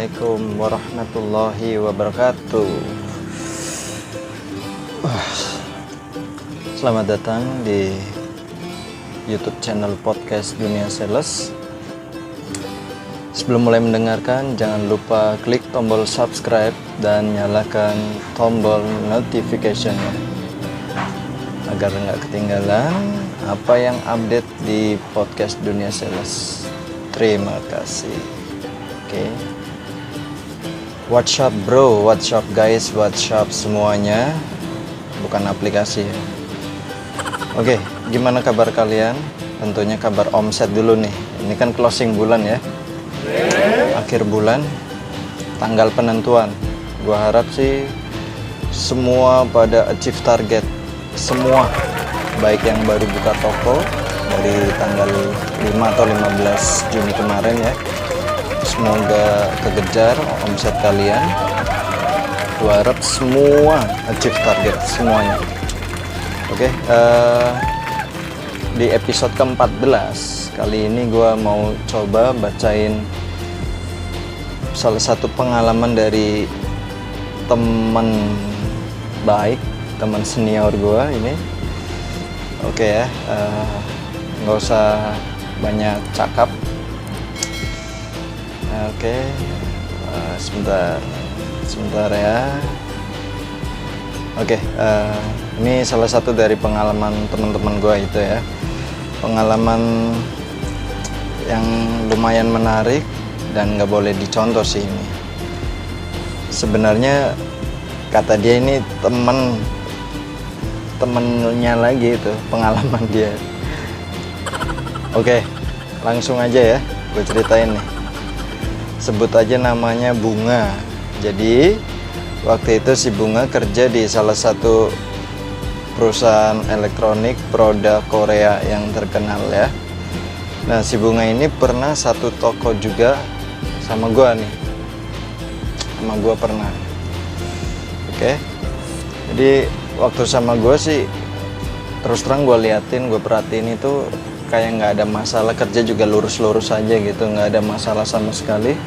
Assalamualaikum warahmatullahi wabarakatuh. Selamat datang di YouTube channel podcast Dunia Sales. Sebelum mulai mendengarkan, jangan lupa klik tombol subscribe dan nyalakan tombol notification-nya agar nggak ketinggalan apa yang update di podcast Dunia Sales. Terima kasih. Oke. What's up bro, what's up guys, what's up semuanya. Bukan aplikasi ya. Oke, gimana kabar kalian? Tentunya kabar omset dulu nih. Ini kan closing bulan ya. Akhir bulan, tanggal penentuan. Gua harap sih semua pada achieve target. Semua, baik yang baru buka toko dari tanggal 5 atau 15 Juni kemarin ya. Semoga kekejar omset kalian. Gua harap semua achieve target semuanya. Oke, di episode ke-14 kali ini gua mau coba bacain salah satu pengalaman dari teman baik, teman senior gua ini. Oke ya, nggak usah banyak cakap. Oke, sebentar ya. Oke, ini salah satu dari pengalaman teman-teman gue itu ya. Pengalaman yang lumayan menarik dan nggak boleh dicontoh sih ini. Sebenarnya kata dia ini temennya lagi itu pengalaman dia. Oke, langsung aja ya, gue ceritain nih. Sebut aja namanya Bunga. Jadi waktu itu si Bunga kerja di salah satu perusahaan elektronik produk Korea yang terkenal ya. Nah, si Bunga ini pernah satu toko juga sama gua nih. Sama gua pernah. Oke. Jadi waktu sama gua sih terus terang gua liatin, gua perhatiin itu kayak nggak ada masalah, kerja juga lurus-lurus aja gitu, nggak ada masalah sama sekali.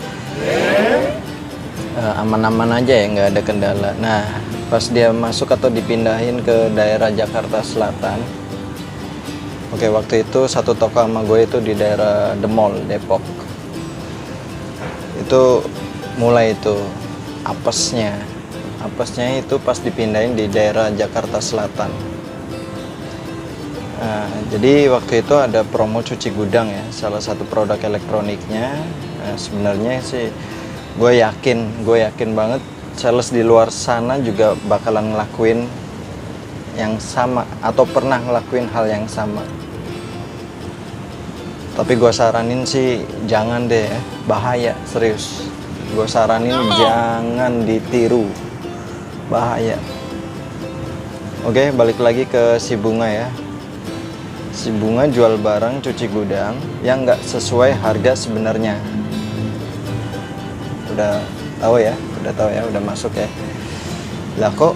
Aman-aman aja ya, nggak ada kendala. Nah, pas dia masuk atau dipindahin ke daerah Jakarta Selatan, oke, waktu itu satu toko sama gue itu di daerah The Mall, Depok. Itu mulai itu apesnya itu pas dipindahin di daerah Jakarta Selatan. Nah, jadi waktu itu ada promo cuci gudang ya, salah satu produk elektroniknya. Nah, sebenarnya sih gue yakin banget sales di luar sana juga bakalan ngelakuin yang sama atau pernah ngelakuin hal yang sama. Tapi gue saranin sih jangan deh ya, bahaya, serius. Gue saranin jangan ditiru, bahaya. Oke, balik lagi ke si Bunga ya. Si Bunga jual barang cuci gudang yang nggak sesuai harga sebenarnya. Udah tahu ya, udah masuk ya. Lah kok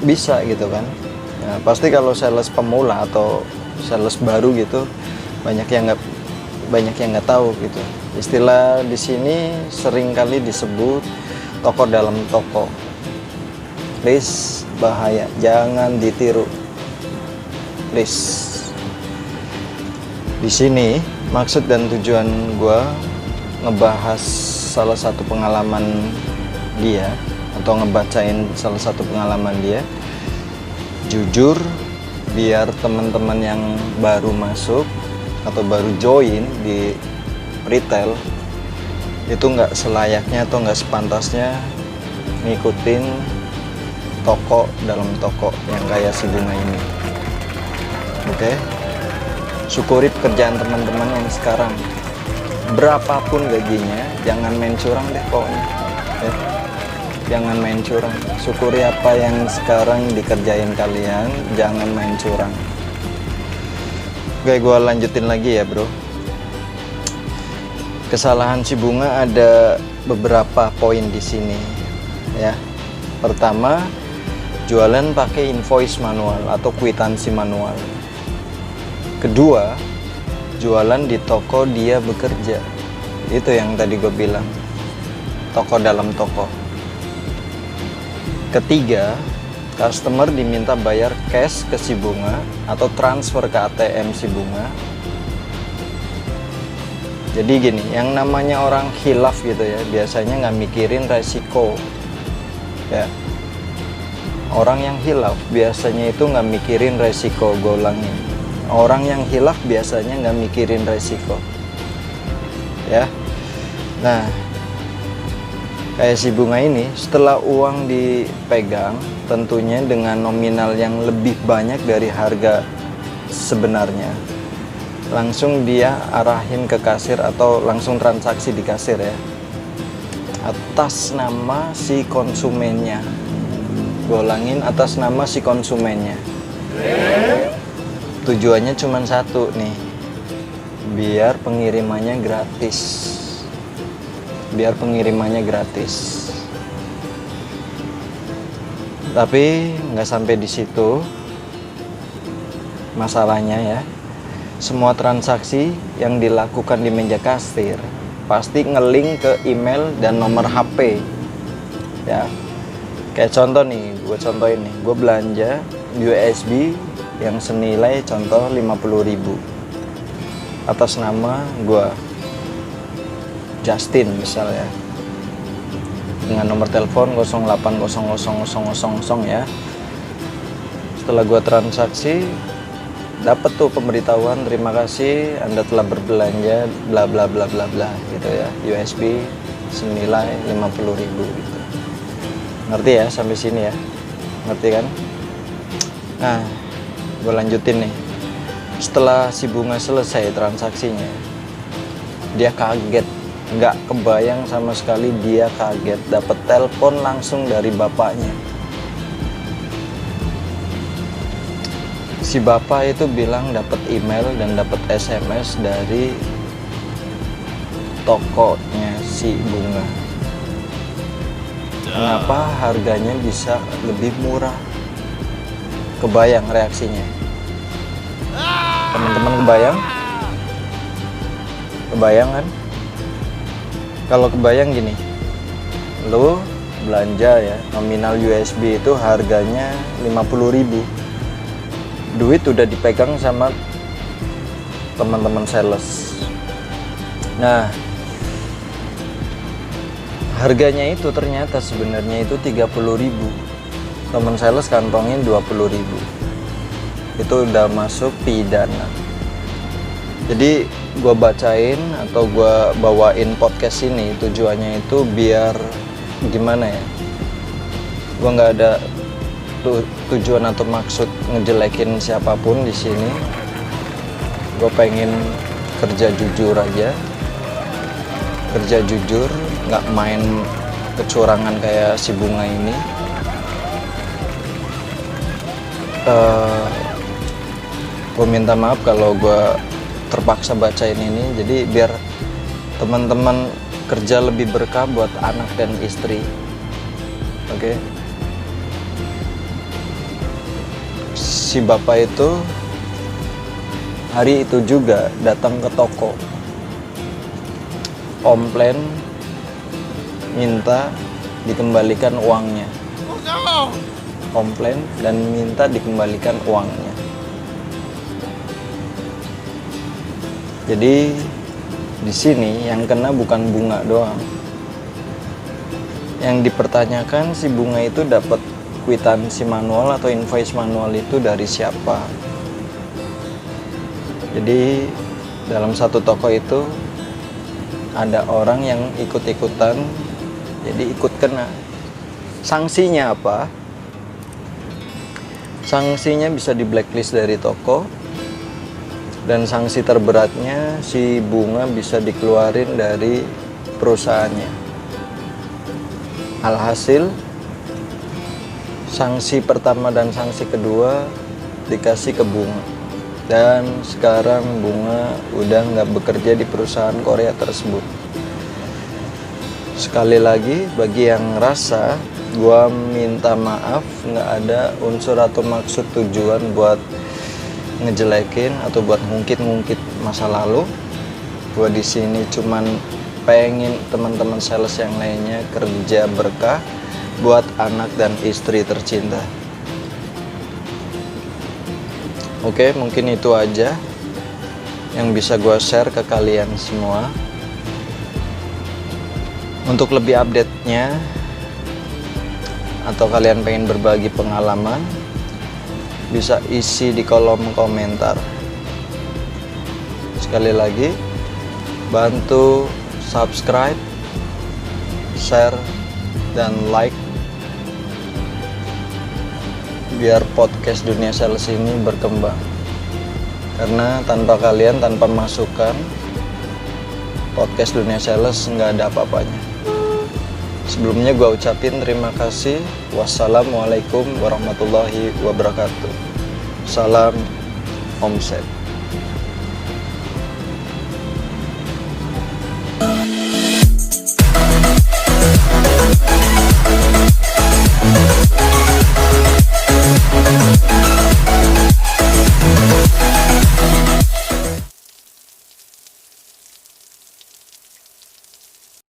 bisa gitu kan? Nah, pasti kalau sales pemula atau sales baru gitu banyak yang nggak tahu gitu. Istilah di sini sering kali disebut toko dalam toko. Please, bahaya, jangan ditiru. Please. Di sini maksud dan tujuan gue ngebahas salah satu pengalaman dia atau ngebacain salah satu pengalaman dia. Jujur, biar teman-teman yang baru masuk atau baru join di retail itu nggak selayaknya atau nggak sepantasnya ngikutin toko dalam toko yang kayak si Bunga ini. Oke? Syukuri pekerjaan teman-teman yang sekarang. Berapapun gajinya, jangan main curang deh pokoknya. Ya. Jangan main curang. Syukuri apa yang sekarang dikerjain kalian, jangan main curang. Oke, gue lanjutin lagi ya bro. Kesalahan si Bunga ada beberapa poin di sini. Ya. Pertama, jualan pakai invoice manual atau kwitansi manual. Kedua, jualan di toko dia bekerja. Itu yang tadi gue bilang. toko dalam toko. Ketiga, customer diminta bayar cash ke si Bunga atau transfer ke ATM si Bunga. Jadi gini, yang namanya orang khilaf gitu ya, biasanya nggak mikirin resiko ya. Orang yang khilaf biasanya itu nggak mikirin resiko, gue ulangin. Orang yang khilaf biasanya nggak mikirin resiko ya. Nah, kayak si Bunga ini, setelah uang dipegang, tentunya dengan nominal yang lebih banyak dari harga sebenarnya, langsung dia arahin ke kasir atau langsung transaksi di kasir ya, atas nama si konsumennya. Gue ulangin, atas nama si konsumennya. Tujuannya cuma satu nih, biar pengirimannya gratis. Biar pengirimannya gratis. Tapi nggak sampai di situ masalahnya ya. Semua transaksi yang dilakukan di meja kasir pasti nge-link ke email dan nomor HP ya. Kayak contoh nih, gue contohin nih, gue belanja USB yang senilai contoh 50.000 atas nama gue, Justin misalnya, dengan nomor telepon 08000000 ya. Setelah gue transaksi, dapat tuh pemberitahuan, terima kasih Anda telah berbelanja bla bla bla bla bla gitu ya, USB senilai 50.000 gitu. Ngerti ya sampai sini ya? Ngerti kan? Nah, gue lanjutin nih. Setelah si Bunga selesai transaksinya, dia kaget, nggak kebayang sama sekali, dia kaget dapat telepon langsung dari bapaknya. Si bapak itu bilang dapat email dan dapat SMS dari tokonya si Bunga. Kenapa harganya bisa lebih murah? Kebayang reaksinya? Teman-teman kebayang? Kebayang kan? Kalau kebayang gini, lo belanja ya, nominal USB itu harganya 50.000. Duit udah dipegang sama teman-teman sales. Nah, harganya itu ternyata sebenarnya itu 30.000. Temen sales kantongin 20.000. Itu udah masuk pidana. Jadi gue bacain atau gue bawain podcast ini tujuannya itu biar gimana ya? Gue nggak ada tujuan atau maksud ngejelekin siapapun di sini. Gue pengen kerja jujur aja. Kerja jujur, nggak main kecurangan kayak si Bunga ini. Gue minta maaf kalau gue terpaksa bacain ini, jadi biar teman-teman kerja lebih berkah buat anak dan istri. Oke. Si bapak itu hari itu juga datang ke toko, komplain, minta dikembalikan uangnya. Komplain dan minta dikembalikan uangnya. Jadi di sini yang kena bukan Bunga doang. Yang dipertanyakan si Bunga itu dapat kwitansi manual atau invoice manual itu dari siapa? Jadi dalam satu toko itu ada orang yang ikut-ikutan, jadi ikut kena. Sanksinya apa? Sanksinya bisa di blacklist dari toko, dan sanksi terberatnya si Bunga bisa dikeluarin dari perusahaannya. Alhasil sanksi pertama dan sanksi kedua dikasih ke Bunga, dan sekarang Bunga udah nggak bekerja di perusahaan Korea tersebut. Sekali lagi, bagi yang ngerasa gua minta maaf, nggak ada unsur atau maksud tujuan buat ngejelekin atau buat ngungkit-ngungkit masa lalu. Gua di sini cuman pengen teman-teman sales yang lainnya kerja berkah buat anak dan istri tercinta. Oke, mungkin itu aja yang bisa gue share ke kalian semua. Untuk lebih update-nya atau kalian pengen berbagi pengalaman, bisa isi di kolom komentar. Sekali lagi, bantu subscribe, share, dan like biar podcast Dunia Sales ini berkembang. Karena tanpa kalian, tanpa masukan, podcast Dunia Sales nggak ada apa-apanya. Sebelumnya gue ucapin terima kasih. Wassalamualaikum warahmatullahi wabarakatuh. Salam omset.